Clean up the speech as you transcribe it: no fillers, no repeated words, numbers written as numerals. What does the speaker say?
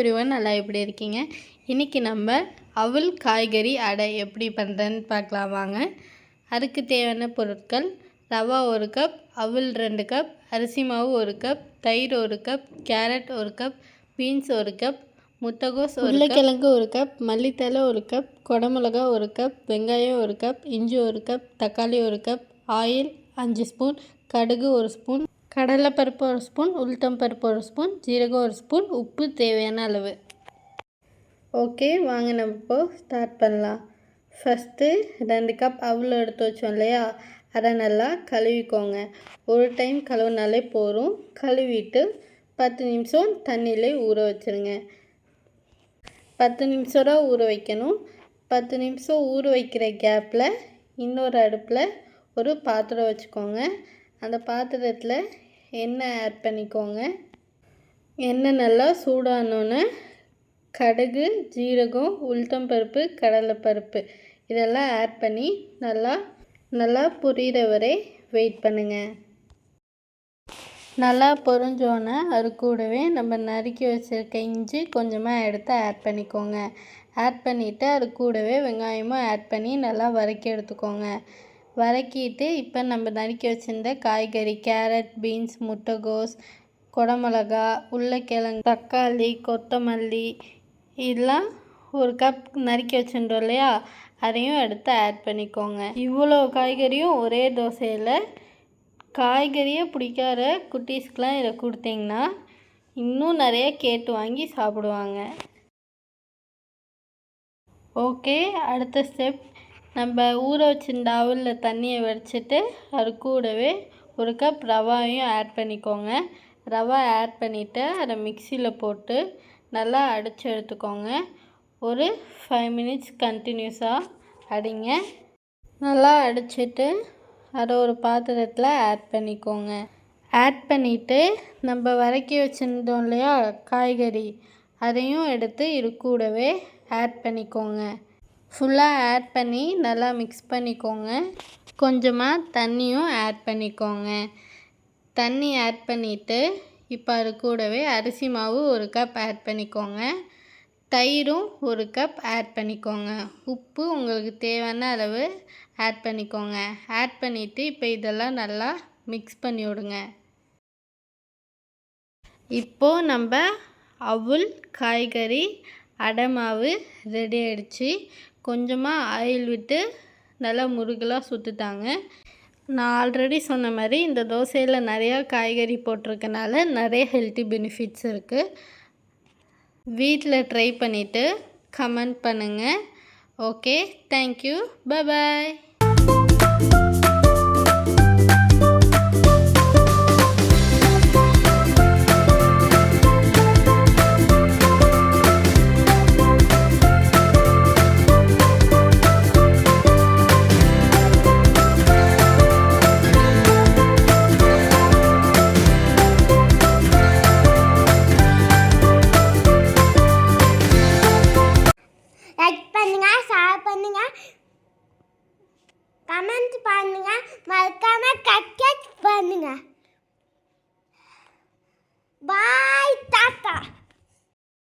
Everyone, நல்லா எப்படி இருக்கீங்க? இன்றைக்கி நம்ம அவல் காய்கறி அடை எப்படி பண்ணுறேன்னு பார்க்கலாம் வாங்க. அதுக்கு தேவையான பொருட்கள்: ரவா 1 கப், அவல் 2 கப், அரிசி மாவு 1 கப், தயிர் 1 cup, carrot 1 cup, beans 1 cup, முட்டைகோஸ் 1 கப், உருளைக்கிழங்கு 1 கப், மல்லித்தழை 1 கப், குடமிளகா 1 கப், வெங்காயம் 1 கப், இஞ்சி 1 கப், தக்காளி 1 கப், ஆயில் 5 ஸ்பூன், கடுகு 1 ஸ்பூன், கடலைப்பருப்பு 1 ஸ்பூன், உளுத்தம்பருப்பு 1 ஸ்பூன், ஜீரகம் 1 ஸ்பூன், உப்பு தேவையான அளவு. ஓகே, வாங்க நம்ம இப்போ ஸ்டார்ட் பண்ணலாம். ஃபஸ்ட்டு 2 கப் அவல் எடுத்து வச்சோம் இல்லையா, அதை நல்லா கழுவிக்கோங்க. ஒரு டைம் கழுவினாலே போதும். கழுவிட்டு 10 நிமிஷம் தண்ணியிலே ஊற வச்சுருங்க. 10 நிமிஷம் தான் ஊற வைக்கணும். 10 நிமிஷம் ஊற வைக்கிற கேப்பில் இன்னொரு அடுப்பில் ஒரு பாத்திரம் வச்சுக்கோங்க. அந்த பாத்திரத்தில் எண்ணெய் ஆட் பண்ணிக்கோங்க. எண்ணெய் நல்லா சூடானோன்னே கடுகு, ஜீரகம், உளுத்தம்பருப்பு, கடலைப்பருப்பு இதெல்லாம் ஆட் பண்ணி நல்லா பொரியிற வரை வெயிட் பண்ணுங்கள். நல்லா பொரிஞ்சோன்னே அது கூடவே நம்ம நறுக்கி வச்சுருக்க இஞ்சி கொஞ்சமாக எடுத்து ஆட் பண்ணிக்கோங்க. ஆட் பண்ணிவிட்டு அது கூடவே வெங்காயமும் ஆட் பண்ணி நல்லா வதக்கி எடுத்துக்கோங்க. வதக்கிட்டு இப்போ நம்ம நறுக்கி வச்சுருந்த காய்கறி கேரட், பீன்ஸ், முட்டைகோஸ், குடமிளகா, உருளைக்கிழங்கு, தக்காளி, கொத்தமல்லி இதெல்லாம் 1 கப் நறுக்கி வச்சுருந்தோம் இல்லையா, அதையும் எடுத்து ஆட் பண்ணிக்கோங்க. இவ்வளோ காய்கறியும் ஒரே தோசையில் காய்கறியே பிடிக்காத குட்டீஸ்க்கெலாம் இதை கொடுத்தீங்கன்னா இன்னும் நிறைய கேட்டு வாங்கி சாப்பிடுவாங்க. ஓகே, அடுத்த ஸ்டெப், நம்ம ஊற வச்சிருந்த அவலில் தண்ணியை வடிச்சிட்டு அது கூடவே 1 கப் ரவாவையும் ஆட் பண்ணிக்கோங்க. ரவா ஆட் பண்ணிவிட்டு அதை மிக்சியில் போட்டு நல்லா அடித்து எடுத்துக்கோங்க. ஒரு 5 மினிட்ஸ் கண்டினியூஸாக அடிங்க. நல்லா அடிச்சிட்டு அதை ஒரு பாத்திரத்தில் ஆட் பண்ணிக்கோங்க. ஆட் பண்ணிவிட்டு நம்ம வதக்கி வச்சுருந்தோம் இல்லையா காய்கறி, அதையும் எடுத்து இது கூடவே ஆட் பண்ணிக்கோங்க. ஃபுல்லாக ஆட் பண்ணி நல்லா மிக்ஸ் பண்ணிக்கோங்க. கொஞ்சமாக தண்ணியும் ஆட் பண்ணிக்கோங்க. தண்ணி ஆட் பண்ணிவிட்டு இப்போ அது கூடவே அரிசி மாவு 1 கப் ஆட் பண்ணிக்கோங்க. தயிரும் 1 கப் ஆட் பண்ணிக்கோங்க. உப்பு உங்களுக்கு தேவையான அளவு ஆட் பண்ணிக்கோங்க. ஆட் பண்ணிவிட்டு இப்போ இதெல்லாம் நல்லா மிக்ஸ் பண்ணி விடுங்க. இப்போது நம்ம அவல் காய்கறி அடை மாவு ரெடி ஆகிடுச்சு. கொஞ்சமாக ஆயில் விட்டு நல்லா முருகலாக சுட்டுட்டாங்க. நான் ஆல்ரெடி சொன்ன மாதிரி இந்த தோசையில் நிறையா காய்கறி போட்டிருக்கனால நிறைய ஹெல்த்தி பெனிஃபிட்ஸ் இருக்குது. வீட்டில் ட்ரை பண்ணிவிட்டு கமெண்ட் பண்ணுங்கள். ஓகே, தேங்க்யூ, பாய். லைக் பண்ணுங்க, ஷேர் பண்ணுங்க, கமெண்ட் பண்ணுங்க, மறக்காம சப்ஸ்கிரைப் பண்ணுங்க. பாய், டாடா.